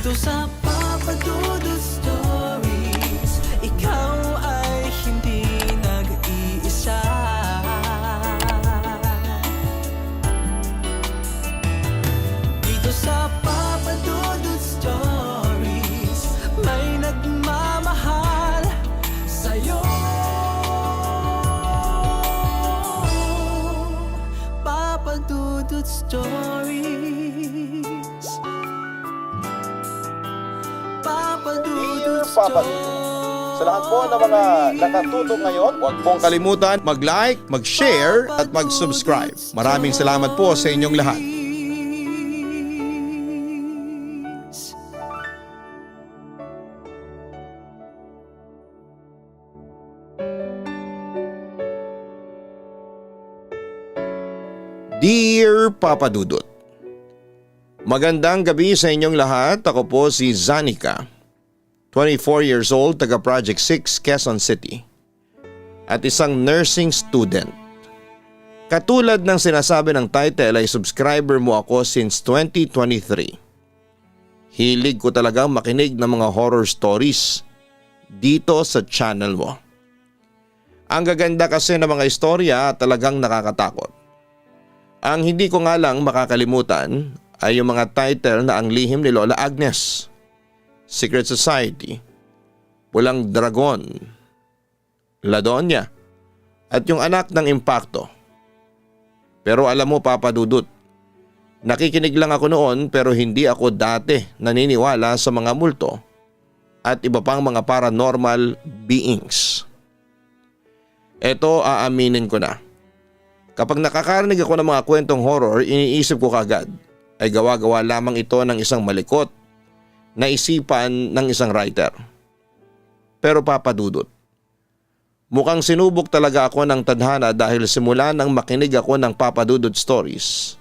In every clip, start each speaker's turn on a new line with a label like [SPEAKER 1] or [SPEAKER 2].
[SPEAKER 1] Dito sa Papa Dudut Stories, ikaw ay hindi nag-iisa. Dito sa Papa Dudut Stories, may nagmamahal sa'yo. Papa Dudut Stories. Papa Dudut
[SPEAKER 2] Papa Dudut. Sa lahat po ng mga nakatutok ngayon, huwag pong kalimutan mag-like, mag-share at mag-subscribe. Maraming salamat po sa inyong lahat. Dear Papa Dudut, magandang gabi sa inyong lahat. Ako po si Zanica, 24 years old, taga Project 6, Quezon City, at isang nursing student. Katulad ng sinasabi ng title ay subscriber mo ako since 2023. Hilig ko talagang makinig ng mga horror stories dito sa channel mo. Ang gaganda kasi ng mga istorya talagang nakakatakot. Ang hindi ko nga lang makakalimutan ay yung mga title na Ang Lihim ni Lola Agnes, Secret Society, Pulang Dragon, La Doña, at yung Anak ng Impacto. Pero alam mo Papa Dudut, nakikinig lang ako noon pero hindi ako dati naniniwala sa mga multo at iba pang mga paranormal beings. Eto aaminin ko na. Kapag nakakarinig ako ng mga kwentong horror, iniisip ko kagad ay gawa-gawa lamang ito ng isang malikot na isipan ng isang writer. Pero Papa Dudut, mukhang sinubok talaga ako ng tadhana dahil simula nang makinig ako ng Papa Dudut Stories,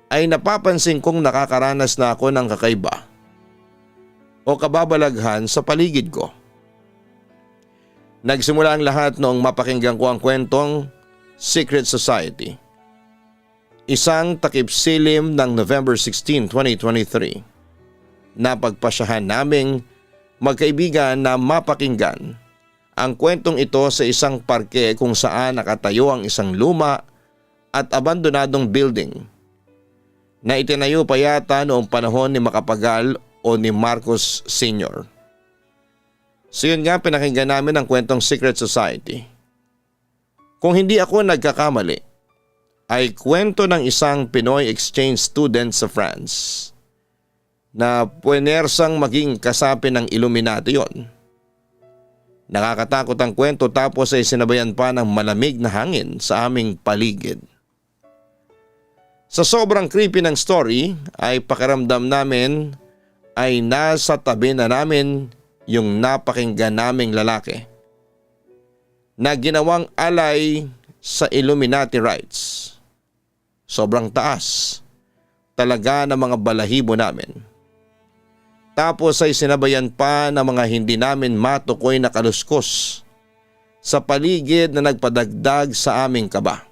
[SPEAKER 2] ay napapansin kong nakakaranas na ako ng kakaiba o kababalaghan sa paligid ko. Nagsimula ang lahat noong mapakinggan ko ang kwentong Secret Society. Isang takip-silim ng November 16, 2023. Napagpasyahan naming magkaibigan na mapakinggan ang kwentong ito sa isang parke kung saan nakatayo ang isang luma at abandonadong building na itinayo pa yata noong panahon ni Macapagal o ni Marcos Sr. So yun nga, pinakinggan namin ang kwentong Secret Society. Kung hindi ako nagkakamali, ay kwento ng isang Pinoy exchange student sa France na puwenersang maging kasapi ng Illuminati yon. Nakakatakot ang kwento tapos ay sinabayan pa ng malamig na hangin sa aming paligid. Sa sobrang creepy ng story ay pakiramdam namin ay nasa tabi na namin yung napakinggan naming lalaki na ginawang alay sa Illuminati rites. Sobrang taas talaga ng mga balahibo namin. Tapos ay sinabayan pa ng mga hindi namin matukoy na kaluskos sa paligid na nagpadagdag sa aming kaba.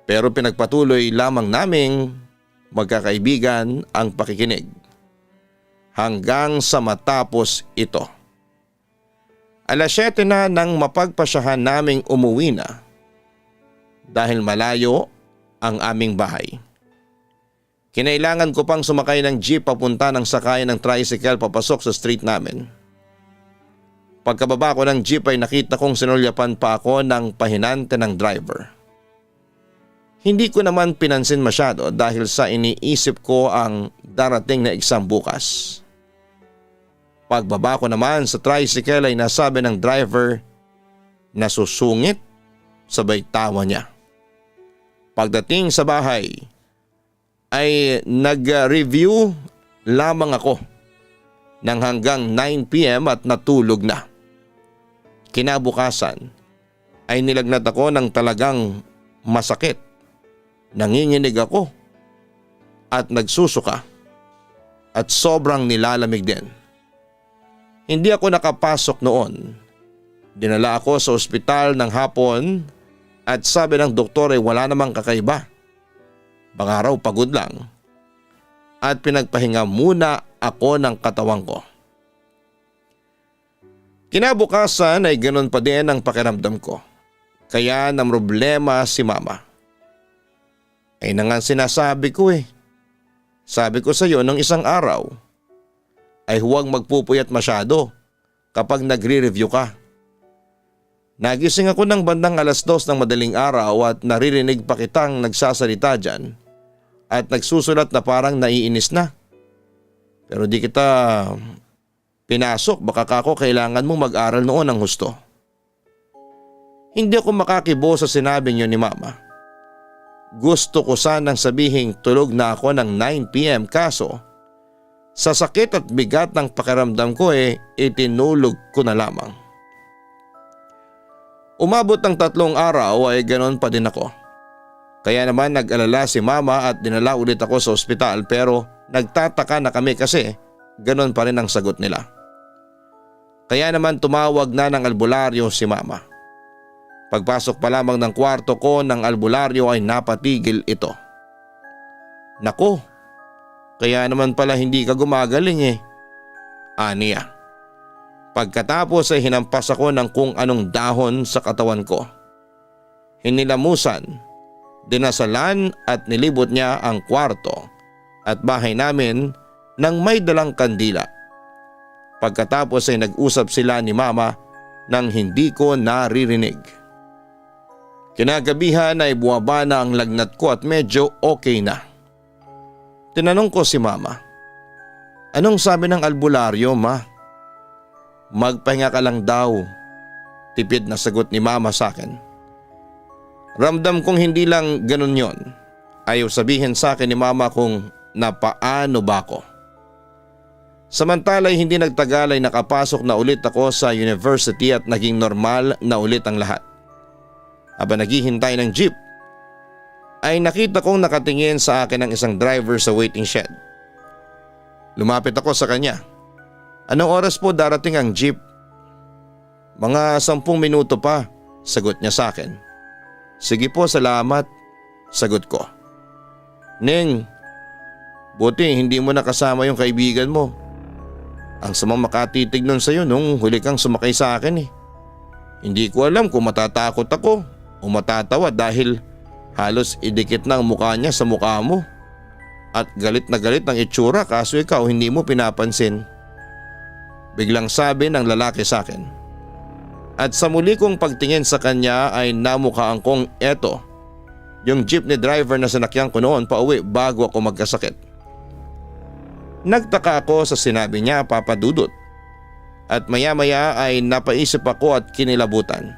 [SPEAKER 2] Pero pinagpatuloy lamang naming magkakaibigan ang pakikinig hanggang sa matapos ito. Alas 7 na nang mapagpasyahan naming umuwi na dahil malayo ang aming bahay. Kinailangan ko pang sumakay ng jeep papunta ng sakayan ng tricycle papasok sa street namin. Pagkababa ko ng jeep ay nakita kong sinulyapan pa ako ng pahinante ng driver. Hindi ko naman pinansin masyado dahil sa iniisip ko ang darating na exam bukas. Pagbaba ko naman sa tricycle ay nasabi ng driver na susungit, sabay tawa niya. Pagdating sa bahay ay nag-review lamang ako ng hanggang 9 p.m. at natulog na. Kinabukasan ay nilagnat ako ng talagang masakit. Nanginginig ako at nagsusuka at sobrang nilalamig din. Hindi ako nakapasok noon. Dinala ako sa ospital ng hapon at sabi ng doktor ay wala namang kakaiba. Baka raw pagod lang. at pinagpahinga muna ako ng katawan ko. Kinabukasan ay ganoon pa din ang pakiramdam ko. Kaya namroblema si mama. Ay na nga sinasabi ko eh. Sabi ko sa iyo nung isang araw ay huwag magpupuyat masyado kapag nagre-review ka. Nagising ako ng bandang 2:00 ng madaling araw at naririnig pa kitang nagsasalita dyan at nagsusulat na parang naiinis na. Pero di kita pinasok, baka kako kailangan mong mag-aral noon ng husto. Hindi ako makakibo sa sinabi niyo ni mama. Gusto ko sanang sabihing tulog na ako ng 9 p.m. kaso sa sakit at bigat ng pakiramdam ko itinulog ko na lamang. Umabot ng 3 araw ay ganoon pa din ako. Kaya naman nag-alala si mama at dinala ulit ako sa ospital pero nagtataka na kami kasi ganoon pa rin ang sagot nila. Kaya naman tumawag na ng albularyo si mama. Pagpasok pa lamang ng kwarto ko ng albularyo ay napatigil ito. Nako, kaya naman pala hindi ka gumagaling aniya. Pagkatapos ay hinampas ako ng kung anong dahon sa katawan ko. Hinilamusan, dinasalan at nilibot niya ang kwarto at bahay namin nang may dalang kandila. Pagkatapos ay nag-usap sila ni mama nang hindi ko naririnig. Kinagabihan ay buwaba na ang lagnat ko at medyo okay na. Tinanong ko si mama, anong sabi ng albularyo ma? Magpahinga ka lang daw, tipid na sagot ni mama sa akin. Ramdam kong hindi lang ganun yon. Ayaw sabihin sa akin ni mama kung napaano ba ako. Samantala hindi nagtagal ay nakapasok na ulit ako sa university at naging normal na ulit ang lahat. Habang naghihintay ng jeep, ay nakita kong nakatingin sa akin ang isang driver sa waiting shed. Lumapit ako sa kanya. Anong oras po darating ang jeep? Mga 10 minuto pa, sagot niya sa akin. Sige po, salamat, sagot ko. Ning, buti hindi mo nakasama yung kaibigan mo. Ang samang makatitig nun sa'yo nung huli kang sumakay sa akin Hindi ko alam kung matatakot ako o matatawa dahil halos idikit na ang mukha niya sa mukha mo. At galit na galit ang itsura kaso ikaw hindi mo pinapansin. Biglang sabi ng lalaki sa akin. At sa muli kong pagtingin sa kanya ay namukhaan kong eto, yung jeepney driver na sinakyan ko noon pauwi bago ako magkasakit. Nagtaka ako sa sinabi niya, Papa Dudut, at maya-maya ay napaisip ako at kinilabutan.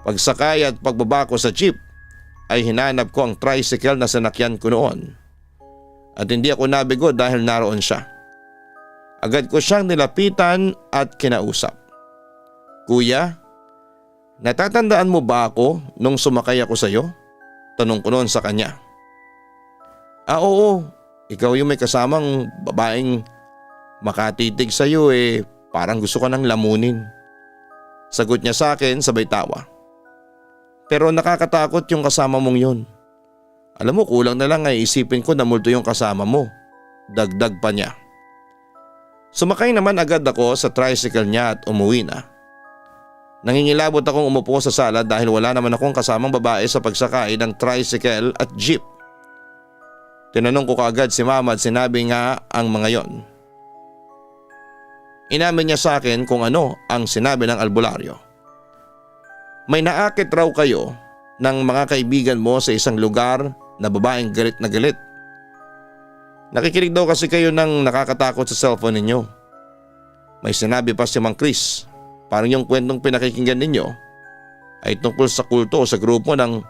[SPEAKER 2] Pagsakay at pagbaba ko sa jeep ay hinanap ko ang tricycle na sinakyan ko noon at hindi ako nabigo dahil naroon siya. Agad ko siyang nilapitan at kinausap. Kuya, natatandaan mo ba ako nung sumakay ako sa iyo? Tanong ko noon sa kanya. Oo. Ikaw yung may kasamang babaeng makatitig sa iyo parang gusto ka nang lamunin. Sagot niya sa akin sabay tawa. Pero nakakatakot yung kasama mong yun. Alam mo kulang na lang ay isipin ko na multo yung kasama mo. Dagdag pa niya. Sumakay naman agad ako sa tricycle niya at umuwi na. Nangingilabot akong umupo sa sala dahil wala naman akong kasamang babae sa pagsakay ng tricycle at jeep. Tinanong ko kaagad si mama at sinabi nga ang mga yon. Inamin niya sa akin kung ano ang sinabi ng albularyo. May naakit raw kayo ng mga kaibigan mo sa isang lugar na babaeng galit na galit. Nakikinig daw kasi kayo ng nakakatakot sa cellphone ninyo. May sinabi pa si Mang Chris, parang yung kwentong pinakikinggan ninyo ay tungkol sa kulto o sa grupo ng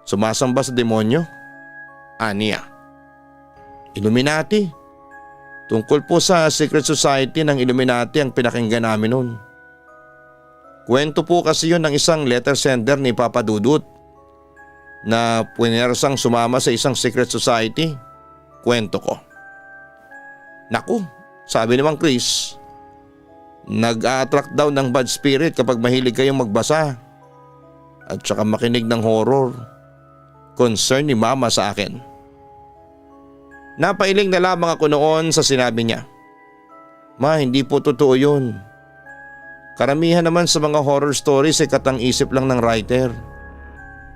[SPEAKER 2] sumasamba sa demonyo. Aniya. Illuminati. Tungkol po sa secret society ng Illuminati ang pinakinggan namin noon. Kwento po kasi yun ng isang letter sender ni Papa Dudut na punersang sumama sa isang secret society. Kwento ko. Naku, sabi ni Mang Chris, nag-a-attract daw ng bad spirit kapag mahilig kayong magbasa at saka makinig ng horror. Concern ni mama sa akin. Napailing na lamang ako noon sa sinabi niya. Ma, hindi po totoo yun. Karamihan naman sa mga horror stories ay katang-isip lang ng writer.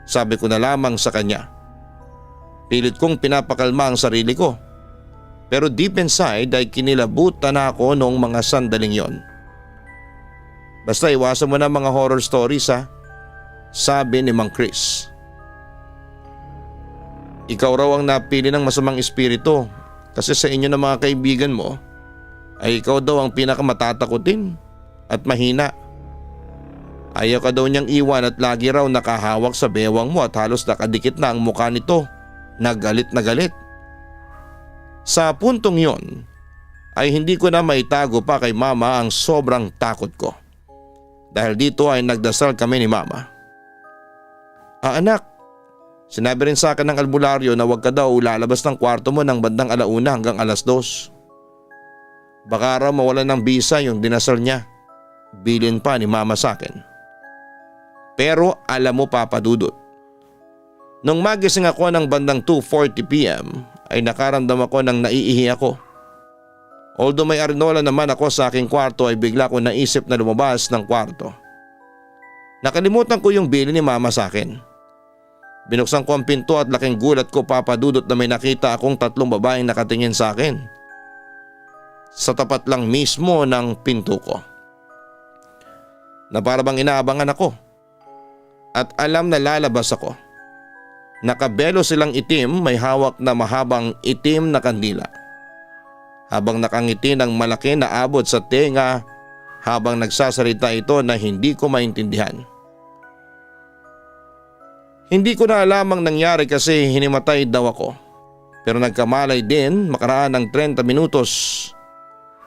[SPEAKER 2] Sabi ko na lamang sa kanya. Pilit kong pinapakalma ang sarili ko. Pero deep inside ay kinilabutan na ako noong mga sandaling yon. Basta iwasan mo na mga horror stories ha, sabi ni Mang Chris. Ikaw raw ang napili ng masamang espiritu kasi sa inyo ng mga kaibigan mo ay ikaw daw ang pinakamatatakutin at mahina. Ayaw ka daw niyang iwan at lagi raw nakahawak sa bewang mo at halos nakadikit na ang mukha nito na galit na galit. Sa puntong yon ay hindi ko na maitago pa kay mama ang sobrang takot ko. Dahil dito ay nagdasal kami ni mama. Anak, sinabi rin sa akin ng albularyo na huwag ka daw lalabas ng kwarto mo ng bandang 1:00 hanggang 2:00. Baka raw mawalan ng bisa yung dinasal niya. Bilin pa ni mama sa akin. Pero alam mo Papa Dudut, nung magising ako ng bandang 2:40 PM ay nakaramdam ako ng naiihi ako. Although may arinola naman ako sa aking kwarto ay bigla ko naisip na lumabas ng kwarto. Nakalimutan ko yung bilin ni mama sa akin. Binuksan ko ang pinto at laking gulat ko Papa Dudut na may nakita akong 3 babaeng nakatingin sa akin. Sa tapat lang mismo ng pinto ko. Na para bang inaabangan ako. At alam na lalabas ako. Nakabelo silang itim, may hawak na mahabang itim na kandila. Habang nakangiti ng malaki na abot sa tenga habang nagsasalita ito na hindi ko maintindihan. Hindi ko na alam ang nangyari kasi hinimatay daw ako. Pero nagkamalay din makaraan ng 30 minutos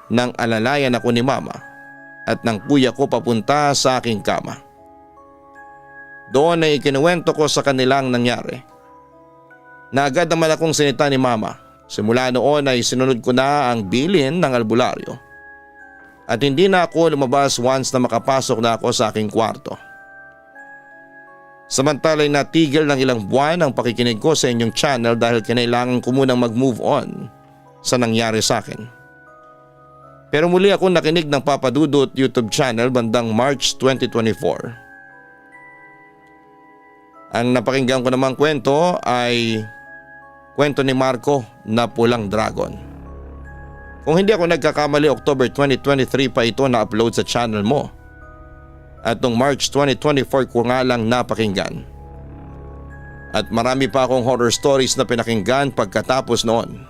[SPEAKER 2] nang alalayan ako ni mama at ng kuya ko papunta sa aking kama. Doon ay ikinuwento ko sa kanilang nangyari. Na agad naman akong sinita ni mama. Simula noon ay sinunod ko na ang bilin ng albularyo. At hindi na ako lumabas once na makapasok na ako sa aking kwarto. Samantala'y natigil ng ilang buwan ang pakikinig ko sa inyong channel dahil kinailangan ko munang mag-move on sa nangyari sa akin. Pero muli akong nakinig ng Papa Dudut YouTube channel bandang March 2024. Ang napakinggan ko namang kwento ay kwento ni Marco na Pulang Dragon. Kung hindi ako nagkakamali, October 2023 pa ito na-upload sa channel mo. At noong March 2024 ko nga lang napakinggan. At marami pa akong horror stories na pinakinggan pagkatapos noon.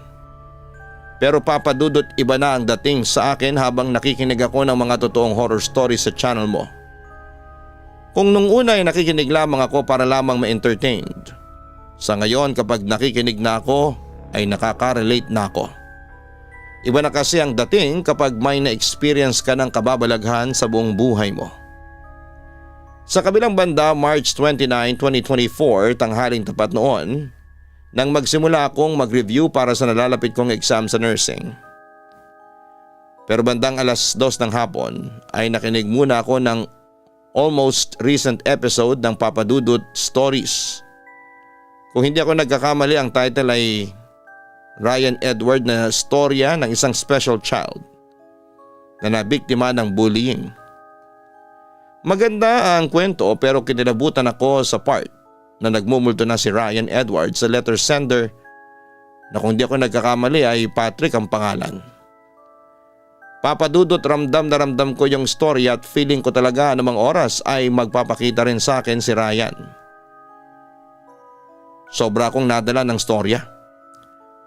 [SPEAKER 2] Pero Papa Dudut, iba na ang dating sa akin habang nakikinig ako ng mga totoong horror stories sa channel mo. Kung nung una ay nakikinig lamang ako para lamang ma-entertained, sa ngayon kapag nakikinig na ako ay nakaka-relate na ako. Iba na kasi ang dating kapag may na-experience ka ng kababalaghan sa buong buhay mo. Sa kabilang banda, March 29, 2024, tanghaling tapat noon, nang magsimula akong mag-review para sa nalalapit kong exam sa nursing. Pero bandang 2:00 ng hapon ay nakinig muna ako ng almost recent episode ng Papa Dudut Stories. Kung hindi ako nagkakamali, ang title ay Ryan Edward na storya ng isang special child na nabiktima ng bullying. Maganda ang kwento pero kinilabutan ako sa part na nagmumulto na si Ryan Edward sa letter sender na kung di ako nagkakamali ay Patrick ang pangalan. Papa Dudut, ramdam na ramdam ko yung story at feeling ko talaga anumang oras ay magpapakita rin sa akin si Ryan. Sobra akong nadala ng storya.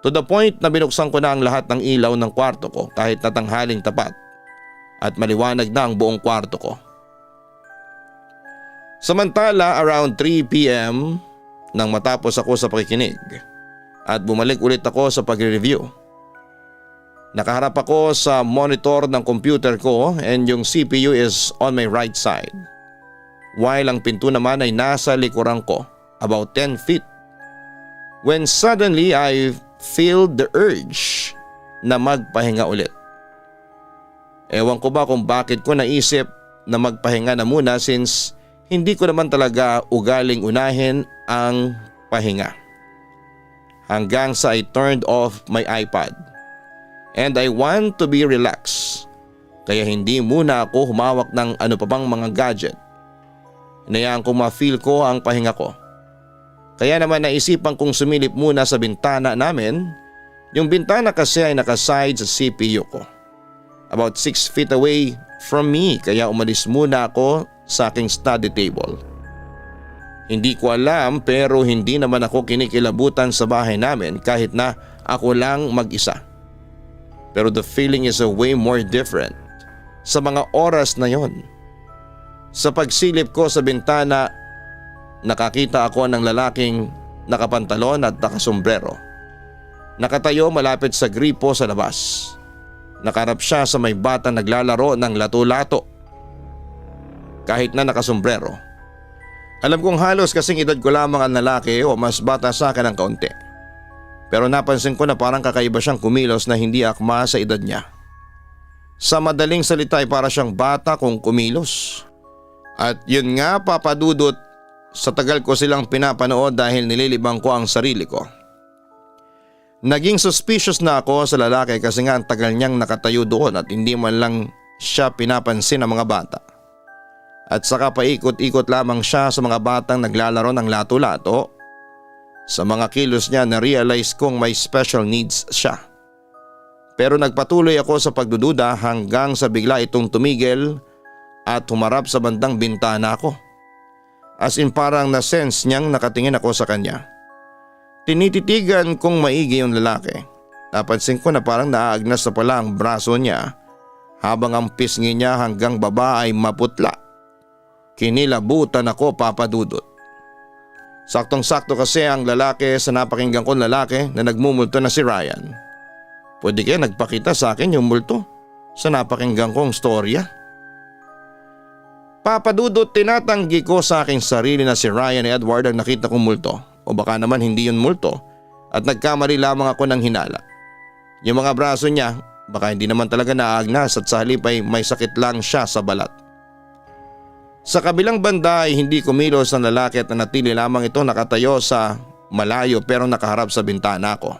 [SPEAKER 2] To the point na binuksan ko na ang lahat ng ilaw ng kwarto ko kahit na tanghaling tapat at maliwanag na ang buong kwarto ko. Samantala around 3 PM nang matapos ako sa pakikinig at bumalik ulit ako sa pagre-review. Nakaharap ako sa monitor ng computer ko and yung CPU is on my right side. While ang pinto naman ay nasa likuran ko about 10 feet. When suddenly I feel the urge na magpahinga ulit. Ewan ko ba kung bakit ko naisip na magpahinga na muna since hindi ko naman talaga ugaling unahin ang pahinga. hanggang sa I turned off my iPad. And I want to be relaxed, kaya hindi muna ako humawak ng ano pa bang mga gadget. Hinayaan ko ma-feel ko ang pahinga ko. Kaya naman naisipan kong sumilip muna sa bintana namin. Yung bintana kasi ay nakaside sa CPU ko, about 6 feet away from me, kaya umalis muna ako sa aking study table. Hindi ko alam pero hindi naman ako kinikilabutan sa bahay namin kahit na ako lang mag-isa. Pero the feeling is a way more different sa mga oras na yon. Sa pagsilip ko sa bintana, nakakita ako ng lalaking nakapantalon at nakasombrero. Nakatayo malapit sa gripo sa labas. Nakarap siya sa may batang naglalaro ng lato-lato. Kahit na nakasombrero. Alam kong halos kasing edad ko lamang ang lalaki o mas bata sa akin ng kaunti. Pero napansin ko na parang kakaiba siyang kumilos na hindi akma sa edad niya. Sa madaling salita ay para siyang bata kung kumilos. At yun nga papadudot, sa tagal ko silang pinapanood dahil nililibang ko ang sarili ko. Naging suspicious na ako sa lalaki kasi nga ang tagal niyang nakatayo doon at hindi man lang siya pinapansin ng mga bata. At saka paikot-ikot lamang siya sa mga batang naglalaro ng lato-lato. Sa mga kilos niya na-realize kong may special needs siya. Pero nagpatuloy ako sa pagdududa hanggang sa bigla itong tumigil at humarap sa bandang bintana ko. As in parang na-sense niyang nakatingin ako sa kanya. Tinititigan kong maigi yung lalaki. Napansin ko na parang naaagnas na pala ang braso niya habang ang pisngi niya hanggang baba ay maputla. Kinilabutan ako papadudot. Saktong-sakto kasi ang lalaki sa napakinggan kong lalaki na nagmumulto na si Ryan. Pwede kaya nagpakita sa akin yung multo sa napakinggan kong storya? Papadudot, tinatanggi ko sa aking sarili na si Ryan Edward ang nakita kong multo. O baka naman hindi yun multo at nagkamali lamang ako ng hinala. Yung mga braso niya baka hindi naman talaga naagnas at sa halip ay may sakit lang siya sa balat. Sa kabilang banda ay hindi kumilos ang lalaki at nanatili lamang ito nakatayo sa malayo pero nakaharap sa bintana ko.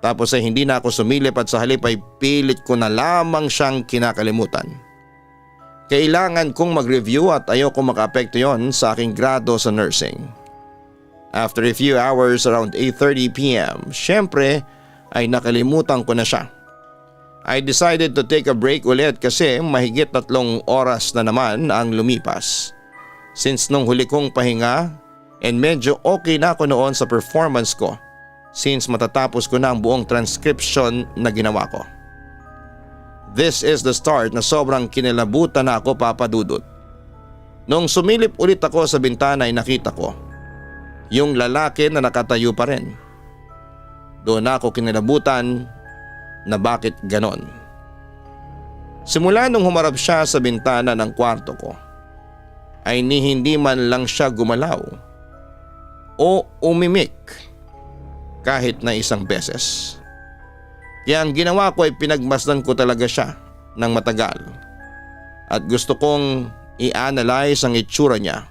[SPEAKER 2] Tapos ay hindi na ako sumilip at sa halip ay pilit ko na lamang siyang kinakalimutan. Kailangan kong mag-review at ayoko makaapekto yon sa aking grado sa nursing. After a few hours around 8:30 p.m, syempre ay nakalimutan ko na siya. I decided to take a break ulit kasi mahigit 3 oras na naman ang lumipas. Since nung huli kong pahinga and medyo okay na ako noon sa performance ko since matatapos ko na ang buong transcription na ginawa ko. This is the start na sobrang kinilabutan na ako papadudot. Nung sumilip ulit ako sa bintana ay nakita ko yung lalaki na nakatayo pa rin. Doon ako kinilabutan na bakit ganon. Simula nung humarap siya sa bintana ng kwarto ko ay hindi man lang siya gumalaw o umimik kahit na isang beses. Kaya ang ginawa ko ay pinagmasdan ko talaga siya ng matagal at gusto kong i-analyze ang itsura niya.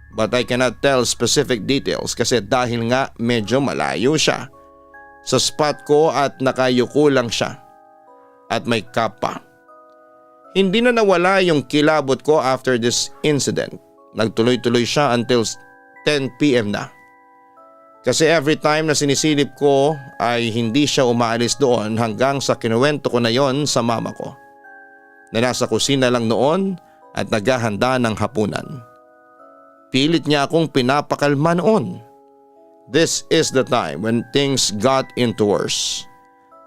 [SPEAKER 2] But I cannot tell specific details kasi dahil nga medyo malayo siya sa spot ko at nakayuko lang siya at may cap pa. Hindi na nawala yung kilabot ko after this incident. Nagtuloy-tuloy siya until 10 p.m. na. Kasi every time na sinisilip ko ay hindi siya umaalis doon hanggang sa kinuwento ko na yon sa mama ko. Na nasa kusina lang noon at naghahanda ng hapunan. Pilit niya akong pinapakalma noon. This is the time when things got into worse.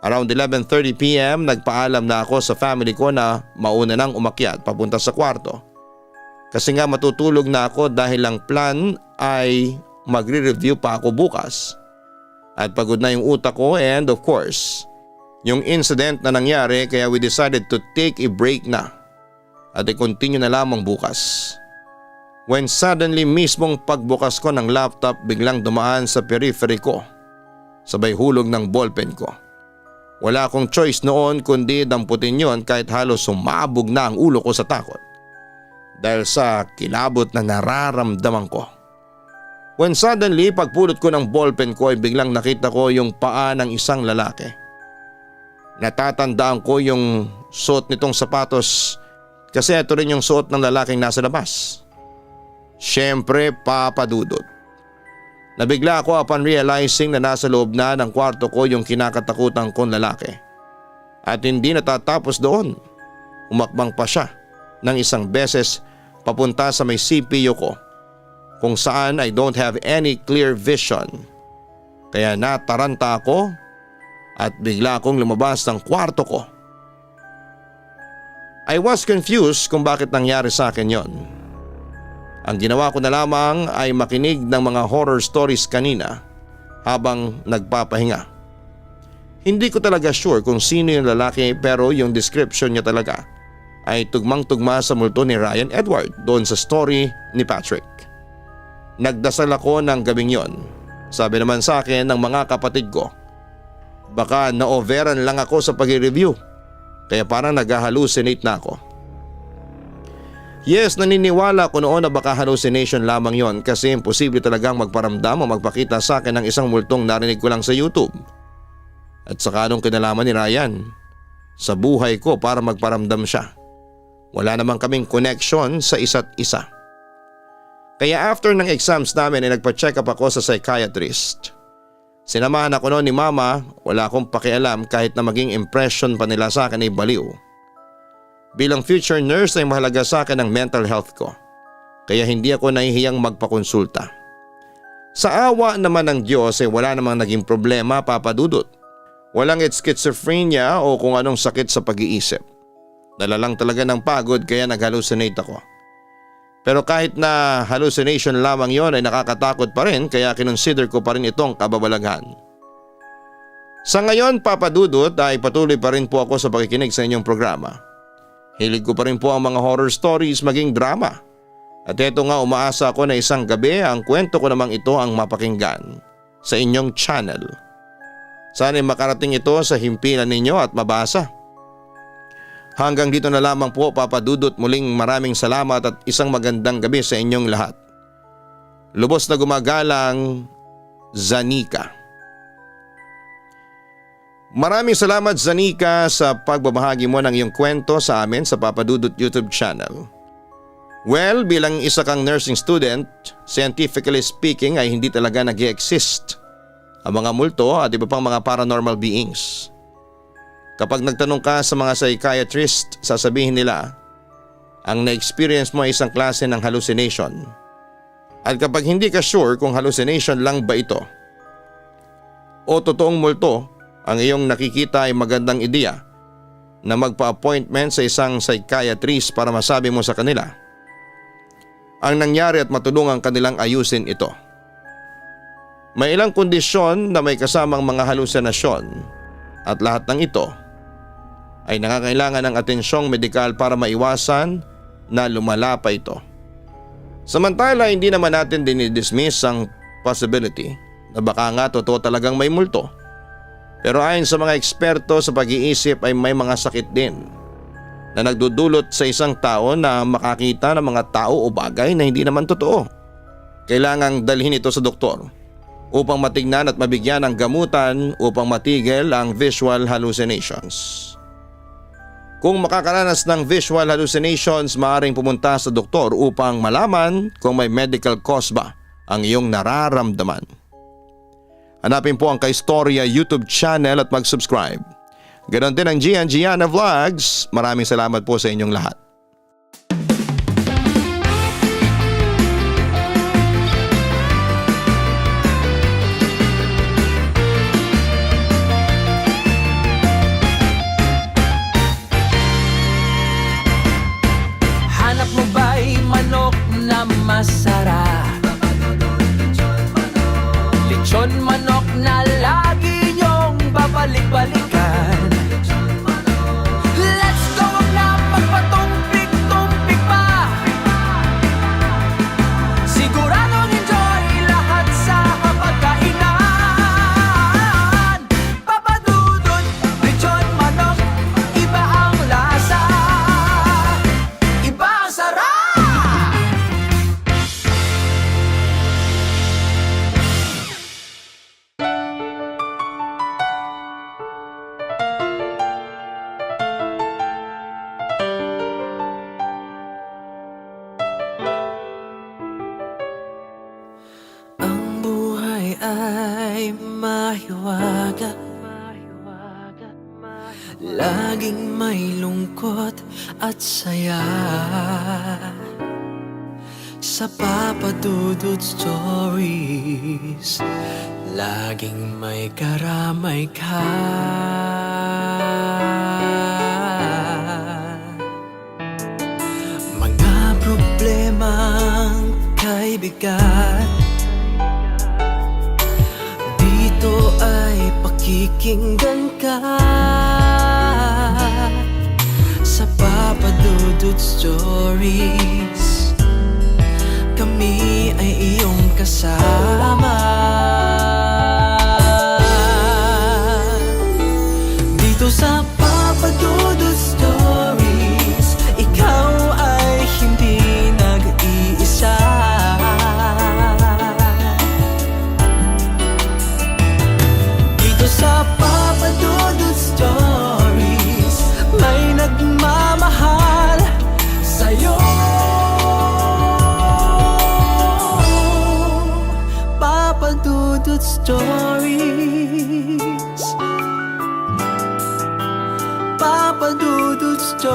[SPEAKER 2] Around 11:30 p.m. nagpaalam na ako sa family ko na mauna nang umakyat papunta sa kwarto. Kasi nga matutulog na ako dahil ang plan ay magre-review pa ako bukas. At pagod na yung utak ko and of course, yung incident na nangyari kaya we decided to take a break na at i-continue na lamang bukas. When suddenly mismong pagbukas ko ng laptop biglang dumaan sa periphery ko. Sabay hulog ng ballpen ko. Wala akong choice noon kundi damputin yon kahit halos sumabog na ang ulo ko sa takot. Dahil sa kilabot na nararamdaman ko. When suddenly pagpulot ko ng ballpen ko ay biglang nakita ko yung paa ng isang lalaki. Natatandaan ko yung suot nitong sapatos kasi ito rin yung suot ng lalaking nasa labas. Siyempre, Papa Dudut. Nabigla ako upon realizing na nasa loob na ng kwarto ko yung kinakatakutan kong lalaki. At hindi natatapos doon. Umakbang pa siya ng isang beses papunta sa may CPU ko kung saan I don't have any clear vision. Kaya nataranta ako at bigla akong lumabas ng kwarto ko. I was confused kung bakit nangyari sa akin yon. Ang ginawa ko na lamang ay makinig ng mga horror stories kanina habang nagpapahinga. Hindi ko talaga sure kung sino yung lalaki pero yung description niya talaga ay tugmang-tugma sa multo ni Ryan Edward doon sa story ni Patrick. Nagdasal ako ng gabing yon. Sabi naman sa akin ng mga kapatid ko, baka na-overan lang ako sa pag-review kaya parang nag-hallucinate na ako. Yes, naniniwala ko noon na baka hallucination lamang yon kasi imposible talagang magparamdam o magpakita sa akin ng isang multong narinig ko lang sa YouTube. At saka nung kinalaman ni Ryan sa buhay ko para magparamdam siya. Wala namang kaming connection sa isa't isa. Kaya after ng exams namin ay nagpa-check up ako sa psychiatrist. Sinamahan ako noon ni Mama, wala akong pakialam kahit na maging impression pa nila sa akin ay baliw. Bilang future nurse ay mahalaga sa akin ang mental health ko. Kaya hindi ako nahihiyang magpakonsulta. Sa awa naman ng Diyos ay wala namang naging problema, Papa Dudut. Walang schizophrenia o kung anong sakit sa pag-iisip. Dala lang talaga ng pagod kaya nag-hallucinate ako. Pero kahit na hallucination lamang yon ay nakakatakot pa rin kaya kinonsider ko pa rin itong kababalaghan. Sa ngayon, Papa Dudut, ay patuloy pa rin po ako sa pakikinig sa inyong programa. Hilig ko pa rin po ang mga horror stories maging drama. At eto nga umaasa ako na isang gabi ang kwento ko namang ito ang mapakinggan sa inyong channel. Sana'y makarating ito sa himpilan ninyo at mabasa. Hanggang dito na lamang po, Papa Dudut, muling maraming salamat at isang magandang gabi sa inyong lahat. Lubos na gumagalang, Zanika. Maraming salamat, Zanika, sa pagbabahagi mo ng iyong kwento sa amin sa Papa Dudut YouTube channel. Well, bilang isa kang nursing student, scientifically speaking ay hindi talaga nag-i-exist ang mga multo at iba pang mga paranormal beings. Kapag nagtanong ka sa mga psychiatrist, sasabihin nila, ang na-experience mo ay isang klase ng hallucination. At kapag hindi ka sure kung hallucination lang ba ito o totoong multo, ang iyong nakikita ay magandang ideya na magpa-appointment sa isang psychiatrist para masabi mo sa kanila ang nangyari at matulungan kanilang ayusin ito. May ilang kondisyon na may kasamang mga halusinasyon at lahat ng ito ay nangangailangan ng atensyong medikal para maiwasan na lumala pa ito. Samantala, hindi naman natin dinidismiss ang possibility na baka nga totoo talagang may multo. Pero ayon sa mga eksperto sa pag-iisip ay may mga sakit din na nagdudulot sa isang tao na makakita ng mga tao o bagay na hindi naman totoo. Kailangang dalhin ito sa doktor upang matignan at mabigyan ng gamutan upang matigil ang visual hallucinations. Kung makakaranas ng visual hallucinations, maaaring pumunta sa doktor upang malaman kung may medical cause ba ang iyong nararamdaman. Hanapin po ang Kaistorya YouTube channel at mag-subscribe. Ganon din ang Gian Gianna Vlogs. Maraming salamat po sa inyong lahat.
[SPEAKER 1] Hanap mo ba'y manok na masarap? Lechon manok na lagi niyong babalik-balikan. Let's go na magpatong Laging may lungkot at saya sa Papa Dudut Stories. Laging may karamay ka. Mga problemang kay bigat, dito ay pakikinggan ka. Sa Papa Dudut Stories, kami ay iyong kasama. Dito sa Papa Dudut Stories, ikaw ay hindi nag-iisa. Dito sa Papa Dudut Stories, may nagmamahal sa'yo. Papa Dudut Stories, Papa Dudut Stories,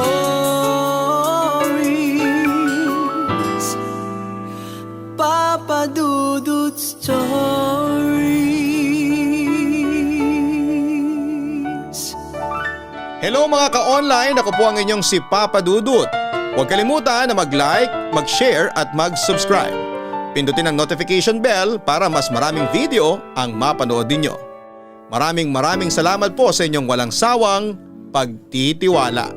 [SPEAKER 1] Papa Dudut Stories.
[SPEAKER 2] Hello mga ka-online, ako po ang inyong si Papa Dudut. Huwag kalimutan na mag-like, mag-share at mag-subscribe. Pindutin ang notification bell para mas maraming video ang mapanood ninyo. Maraming salamat po sa inyong walang sawang pagtitiwala.